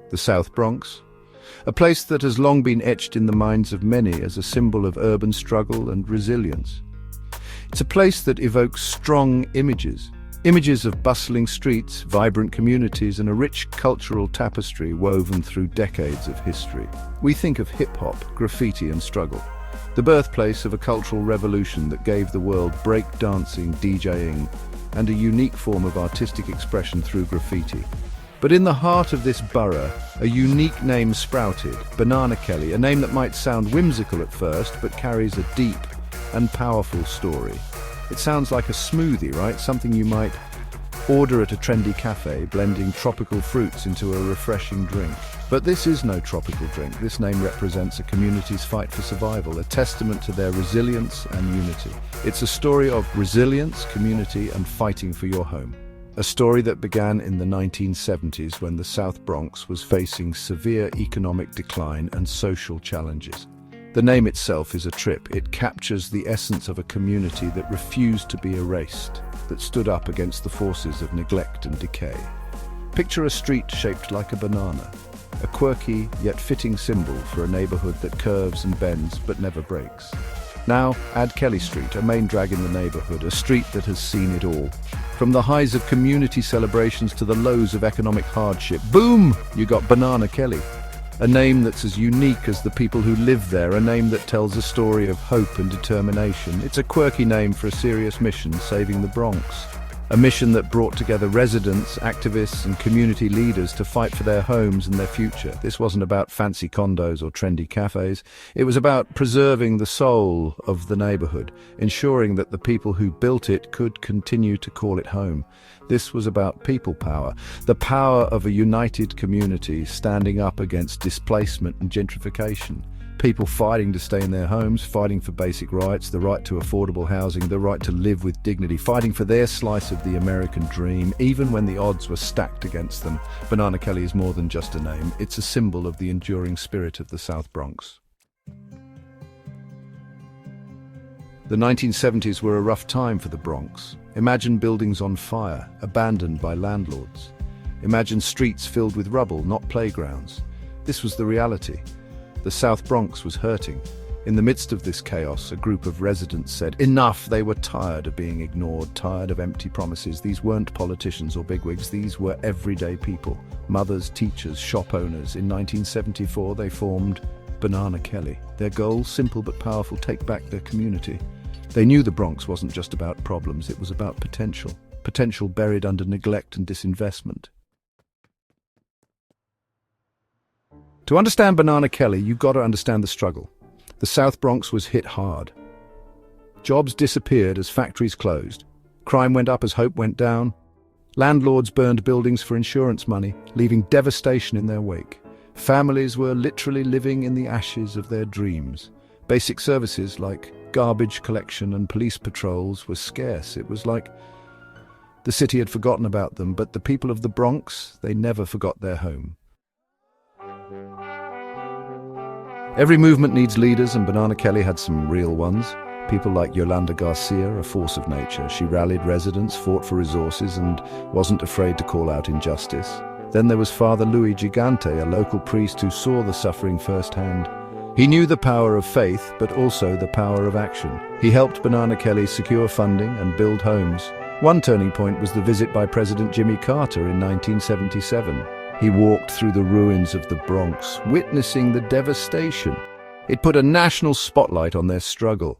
The South Bronx, a place that has long been etched in the minds of many as a symbol of urban struggle and resilience. It's a place that evokes strong images of bustling streets, vibrant communities, and a rich cultural tapestry woven through decades of history. We think of hip-hop, graffiti, and struggle, the birthplace of a cultural revolution that gave the world break-dancing, DJing, and a unique form of artistic expression through graffiti. But in the heart of this borough, a unique name sprouted, Banana Kelly, a name that might sound whimsical at first, but carries a deep and powerful story. It sounds like a smoothie, right? Something you might order at a trendy cafe, blending tropical fruits into a refreshing drink. But this is no tropical drink. This name represents a community's fight for survival, a testament to their resilience and unity. It's a story of resilience, community, and fighting for your home. A story that began in the 1970s when the South Bronx was facing severe economic decline and social challenges. The name itself is a trip. It captures the essence of a community that refused to be erased, that stood up against the forces of neglect and decay. Picture a street shaped like a banana, a quirky yet fitting symbol for a neighborhood that curves and bends but never breaks. Now, add Kelly Street, a main drag in the neighborhood, a street that has seen it all. From the highs of community celebrations to the lows of economic hardship. Boom! You got Banana Kelly. A name that's as unique as the people who live there, a name that tells a story of hope and determination. It's a quirky name for a serious mission, saving the Bronx. A mission that brought together residents, activists, and community leaders to fight for their homes and their future. This wasn't about fancy condos or trendy cafes. It was about preserving the soul of the neighborhood, ensuring that the people who built it could continue to call it home. This was about people power, the power of a united community standing up against displacement and gentrification. People fighting to stay in their homes, fighting for basic rights, the right to affordable housing, the right to live with dignity, fighting for their slice of the American dream, even when the odds were stacked against them. Banana Kelly is more than just a name. It's a symbol of the enduring spirit of the South Bronx. The 1970s were a rough time for the Bronx. Imagine buildings on fire, abandoned by landlords. Imagine streets filled with rubble, not playgrounds. This was the reality. The South Bronx was hurting. In the midst of this chaos, a group of residents said, enough! They were tired of being ignored, tired of empty promises. These weren't politicians or bigwigs, these were everyday people. Mothers, teachers, shop owners. In 1974, they formed Banana Kelly. Their goal, simple but powerful, take back their community. They knew the Bronx wasn't just about problems, it was about potential. Potential buried under neglect and disinvestment. To understand Banana Kelly, you've got to understand the struggle. The South Bronx was hit hard. Jobs disappeared as factories closed. Crime went up as hope went down. Landlords burned buildings for insurance money, leaving devastation in their wake. Families were literally living in the ashes of their dreams. Basic services like garbage collection and police patrols were scarce. It was like the city had forgotten about them, but the people of the Bronx, they never forgot their home. Every movement needs leaders, and Banana Kelly had some real ones. People like Yolanda Garcia, a force of nature. She rallied residents, fought for resources, and wasn't afraid to call out injustice. Then there was Father Louis Gigante, a local priest who saw the suffering firsthand. He knew the power of faith, but also the power of action. He helped Banana Kelly secure funding and build homes. One turning point was the visit by President Jimmy Carter in 1977. He walked through the ruins of the Bronx, witnessing the devastation. It put a national spotlight on their struggle.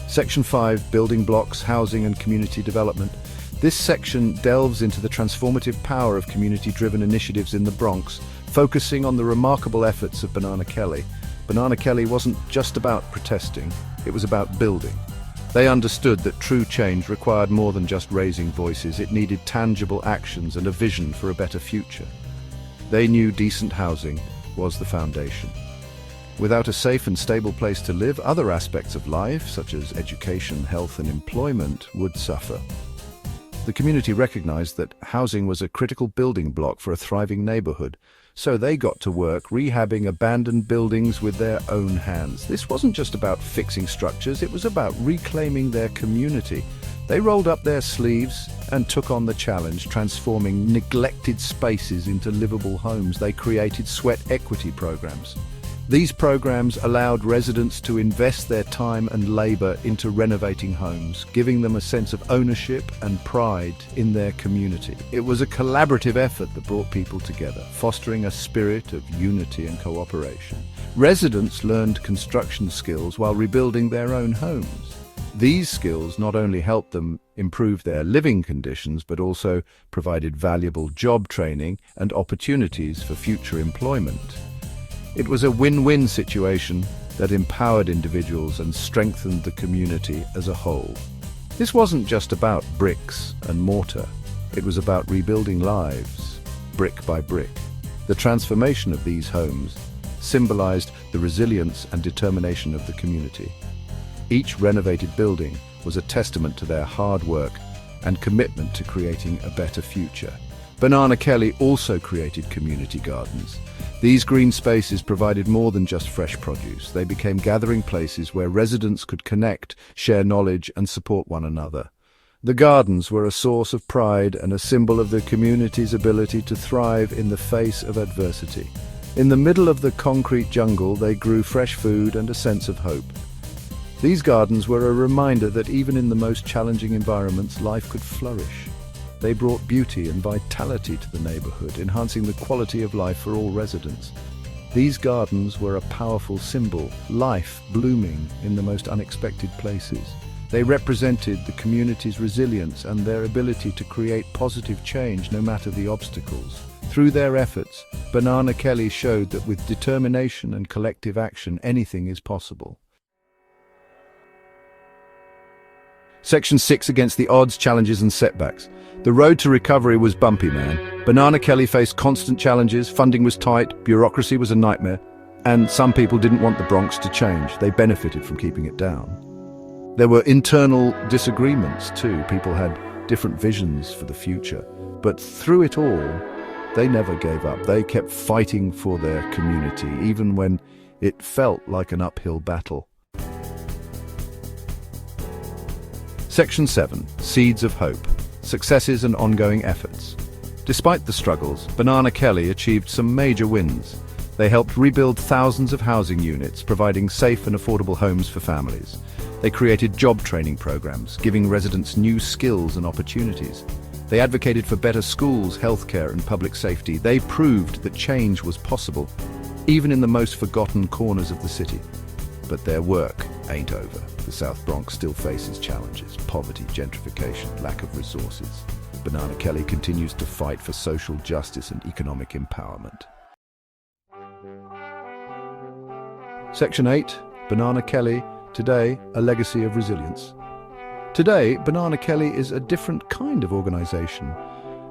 Section 5, Building Blocks, Housing and Community Development. This section delves into the transformative power of community-driven initiatives in the Bronx, focusing on the remarkable efforts of Banana Kelly. Banana Kelly wasn't just about protesting, it was about building. They understood that true change required more than just raising voices. It needed tangible actions and a vision for a better future. They knew decent housing was the foundation. Without a safe and stable place to live, other aspects of life, such as education, health, and employment, would suffer. The community recognized that housing was a critical building block for a thriving neighborhood, so they got to work rehabbing abandoned buildings with their own hands. This wasn't just about fixing structures, it was about reclaiming their community. They rolled up their sleeves and took on the challenge, transforming neglected spaces into livable homes. They created sweat equity programs. These programs allowed residents to invest their time and labor into renovating homes, giving them a sense of ownership and pride in their community. It was a collaborative effort that brought people together, fostering a spirit of unity and cooperation. Residents learned construction skills while rebuilding their own homes. These skills not only helped them improve their living conditions, but also provided valuable job training and opportunities for future employment. It was a win-win situation that empowered individuals and strengthened the community as a whole. This wasn't just about bricks and mortar. It was about rebuilding lives, brick by brick. The transformation of these homes symbolized the resilience and determination of the community. Each renovated building was a testament to their hard work and commitment to creating a better future. Banana Kelly also created community gardens. These green spaces provided more than just fresh produce. They became gathering places where residents could connect, share knowledge, and support one another. The gardens were a source of pride and a symbol of the community's ability to thrive in the face of adversity. In the middle of the concrete jungle, they grew fresh food and a sense of hope. These gardens were a reminder that even in the most challenging environments, life could flourish. They brought beauty and vitality to the neighborhood, enhancing the quality of life for all residents. These gardens were a powerful symbol, life blooming in the most unexpected places. They represented the community's resilience and their ability to create positive change no matter the obstacles. Through their efforts, Banana Kelly showed that with determination and collective action, anything is possible. Section 6: Against the Odds, Challenges and Setbacks. The road to recovery was bumpy, man. Banana Kelly faced constant challenges, funding was tight, bureaucracy was a nightmare, and some people didn't want the Bronx to change. They benefited from keeping it down. There were internal disagreements too. People had different visions for the future. But through it all, they never gave up. They kept fighting for their community, even when it felt like an uphill battle. Section 7: Seeds of Hope. Successes and ongoing efforts. Despite the struggles, Banana Kelly achieved some major wins. They helped rebuild thousands of housing units, providing safe and affordable homes for families. They created job training programs, giving residents new skills and opportunities. They advocated for better schools, healthcare, and public safety. They proved that change was possible, even in the most forgotten corners of the city. But their work ain't over. The South Bronx still faces challenges: poverty, gentrification, lack of resources. Banana Kelly continues to fight for social justice and economic empowerment. Section 8: Banana Kelly, today, a legacy of resilience. Today, Banana Kelly is a different kind of organization.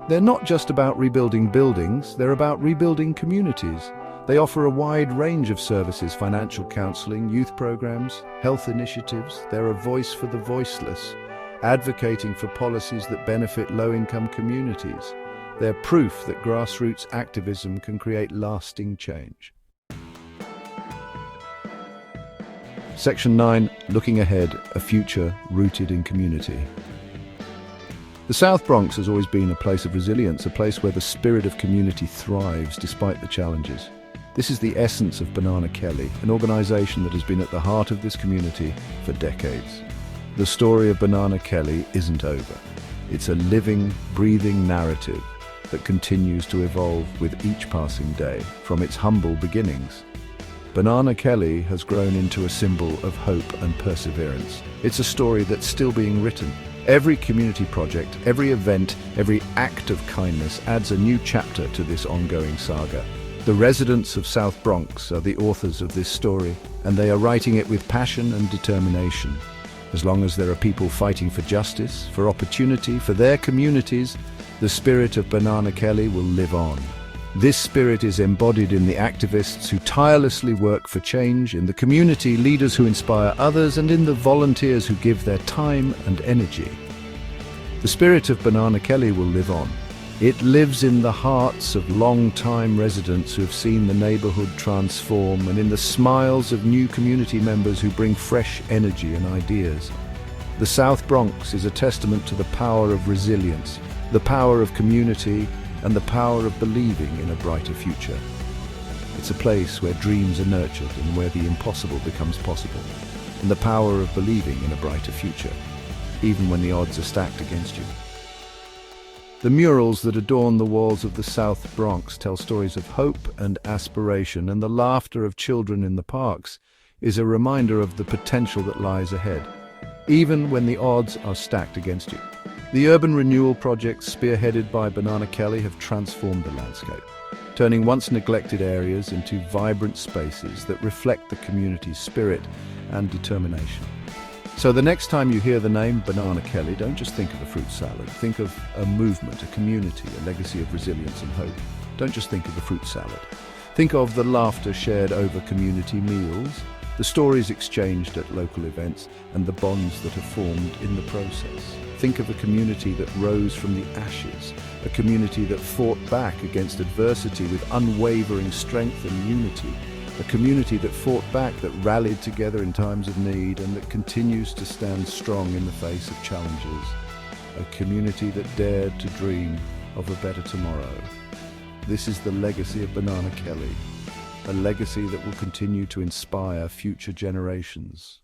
They're not just about rebuilding buildings, they're about rebuilding communities. They offer a wide range of services: financial counseling, youth programs, health initiatives. They're a voice for the voiceless, advocating for policies that benefit low-income communities. They're proof that grassroots activism can create lasting change. Section 9: Looking Ahead, a future rooted in community. The South Bronx has always been a place of resilience, a place where the spirit of community thrives despite the challenges. This is the essence of Banana Kelly, an organization that has been at the heart of this community for decades. The story of Banana Kelly isn't over. It's a living, breathing narrative that continues to evolve with each passing day. From its humble beginnings, Banana Kelly has grown into a symbol of hope and perseverance. It's a story that's still being written. Every community project, every event, every act of kindness adds a new chapter to this ongoing saga. The residents of South Bronx are the authors of this story, and they are writing it with passion and determination. As long as there are people fighting for justice, for opportunity, for their communities, the spirit of Banana Kelly will live on. This spirit is embodied in the activists who tirelessly work for change, in the community leaders who inspire others, and in the volunteers who give their time and energy. The spirit of Banana Kelly will live on. It lives in the hearts of long-time residents who have seen the neighborhood transform, and in the smiles of new community members who bring fresh energy and ideas. The South Bronx is a testament to the power of resilience, the power of community, and the power of believing in a brighter future. It's a place where dreams are nurtured and where the impossible becomes possible, and the power of believing in a brighter future, even when the odds are stacked against you. The murals that adorn the walls of the South Bronx tell stories of hope and aspiration, and the laughter of children in the parks is a reminder of the potential that lies ahead, even when the odds are stacked against you. The urban renewal projects spearheaded by Banana Kelly have transformed the landscape, turning once neglected areas into vibrant spaces that reflect the community's spirit and determination. So the next time you hear the name Banana Kelly, don't just think of a fruit salad. Think of a movement, a community, a legacy of resilience and hope. Don't just think of the fruit salad. Think of the laughter shared over community meals, the stories exchanged at local events, and the bonds that are formed in the process. Think of a community that rose from the ashes, a community that fought back against adversity with unwavering strength and unity, a community that fought back, that rallied together in times of need, and that continues to stand strong in the face of challenges. A community that dared to dream of a better tomorrow. This is the legacy of Banana Kelly, a legacy that will continue to inspire future generations.